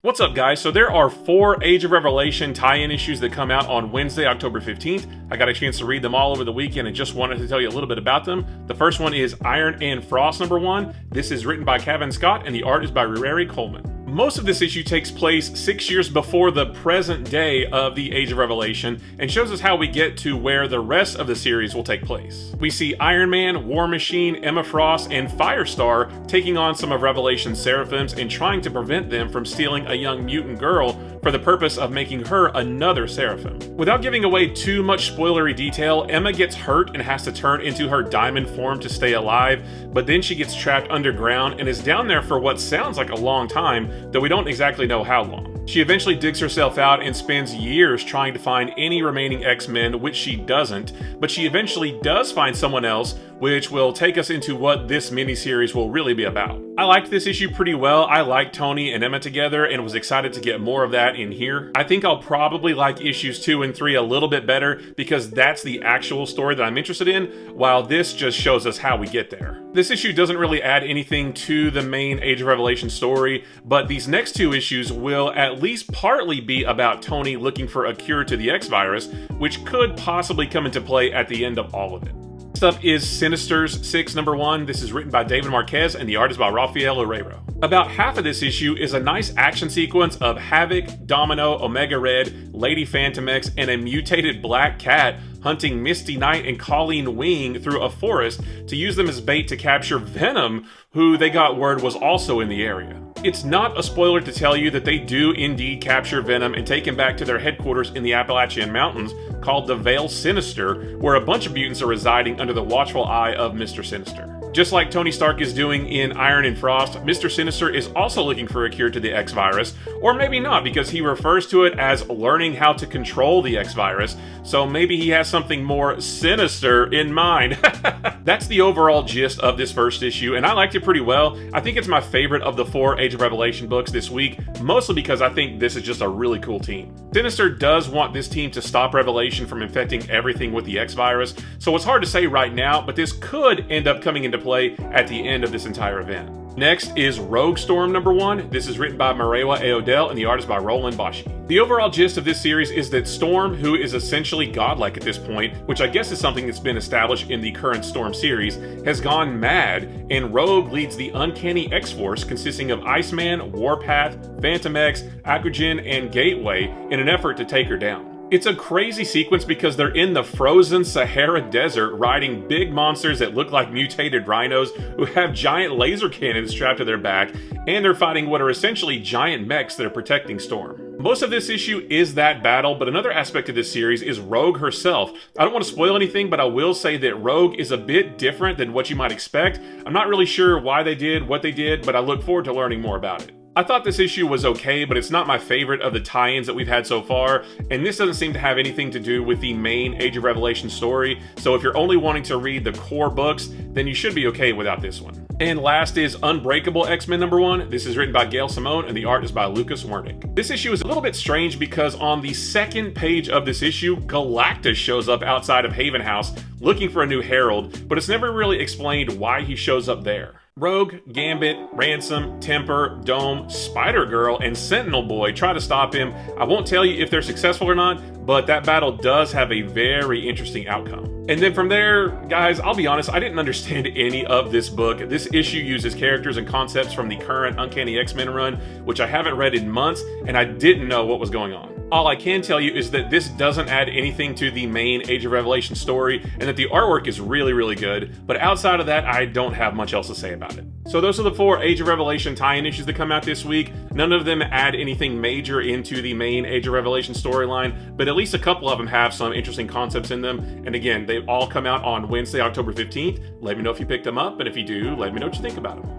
What's up, guys? So there are 4 Age of Revelation tie-in issues that come out on Wednesday, October 15th. I got a chance to read them all over the weekend and just wanted to tell you a little bit about them. The first one is Iron and Frost #1. This is written by Kevin Scott and the art is by Rureri Coleman. Most of this issue takes place 6 years before the present day of the Age of Revelation and shows us how we get to where the rest of the series will take place. We see Iron Man, War Machine, Emma Frost, and Firestar taking on some of Revelation's seraphims and trying to prevent them from stealing a young mutant girl for the purpose of making her another seraphim. Without giving away too much spoilery detail, Emma gets hurt and has to turn into her diamond form to stay alive, but then she gets trapped underground and is down there for what sounds like a long time, though we don't exactly know how long. She eventually digs herself out and spends years trying to find any remaining X-Men, which she doesn't, but she eventually does find someone else, which will take us into what this miniseries will really be about. I liked this issue pretty well. I liked Tony and Emma together and was excited to get more of that in here. I think I'll probably like issues 2 and 3 a little bit better because that's the actual story that I'm interested in, while this just shows us how we get there. This issue doesn't really add anything to the main Age of Revelation story, but these next 2 issues will at least partly be about Tony looking for a cure to the X-Virus, which could possibly come into play at the end of all of it. Next up is Sinister's 6 #1. This is written by David Marquez and the art is by Rafael Herrero. About half of this issue is a nice action sequence of Havoc, Domino, Omega Red, Lady Phantom X, and a mutated Black Cat hunting Misty Knight and Colleen Wing through a forest to use them as bait to capture Venom, who they got word was also in the area. It's not a spoiler to tell you that they do indeed capture Venom and take him back to their headquarters in the Appalachian Mountains called the Vale Sinister, where a bunch of mutants are residing under the watchful eye of Mr. Sinister. Just like Tony Stark is doing in Iron and Frost, Mr. Sinister is also looking for a cure to the X-Virus, or maybe not, because he refers to it as learning how to control the X-Virus, so maybe he has something more sinister in mind. That's the overall gist of this first issue, and I liked it pretty well. I think it's my favorite of the 4 Age of Revelation books this week, mostly because I think this is just a really cool team. Sinister does want this team to stop Revelation from infecting everything with the X-Virus, so it's hard to say right now, but this could end up coming into play at the end of this entire event. Next is Rogue Storm #1. This is written by Marewa Aodell and the art is by Roland Bashi. The overall gist of this series is that Storm, who is essentially godlike at this point, which I guess is something that's been established in the current Storm series, has gone mad, and Rogue leads the Uncanny X-Force consisting of Iceman, Warpath, Phantom X, Aquagen, and Gateway in an effort to take her down. It's a crazy sequence because they're in the frozen Sahara Desert riding big monsters that look like mutated rhinos who have giant laser cannons strapped to their back, and they're fighting what are essentially giant mechs that are protecting Storm. Most of this issue is that battle, but another aspect of this series is Rogue herself. I don't want to spoil anything, but I will say that Rogue is a bit different than what you might expect. I'm not really sure why they did what they did, but I look forward to learning more about it. I thought this issue was okay, but it's not my favorite of the tie-ins that we've had so far, and this doesn't seem to have anything to do with the main Age of Revelation story, so if you're only wanting to read the core books, then you should be okay without this one. And last is Unbreakable X-Men #1. This is written by Gail Simone and the art is by Lucas Wernick. This issue is a little bit strange because on the second page of this issue, Galactus shows up outside of Haven House looking for a new Herald, but it's never really explained why he shows up there. Rogue, Gambit, Ransom, Temper, Dome, Spider-Girl, and Sentinel Boy try to stop him. I won't tell you if they're successful or not, but that battle does have a very interesting outcome. And then from there, guys, I'll be honest, I didn't understand any of this book. This issue uses characters and concepts from the current Uncanny X-Men run, which I haven't read in months, and I didn't know what was going on. All I can tell you is that this doesn't add anything to the main Age of Revelation story, and that the artwork is really, really good, but outside of that, I don't have much else to say about it. So those are the 4 Age of Revelation tie-in issues that come out this week. None of them add anything major into the main Age of Revelation storyline, but at least a couple of them have some interesting concepts in them, and again, they all come out on Wednesday, October 15th. Let me know if you picked them up, and if you do, let me know what you think about them.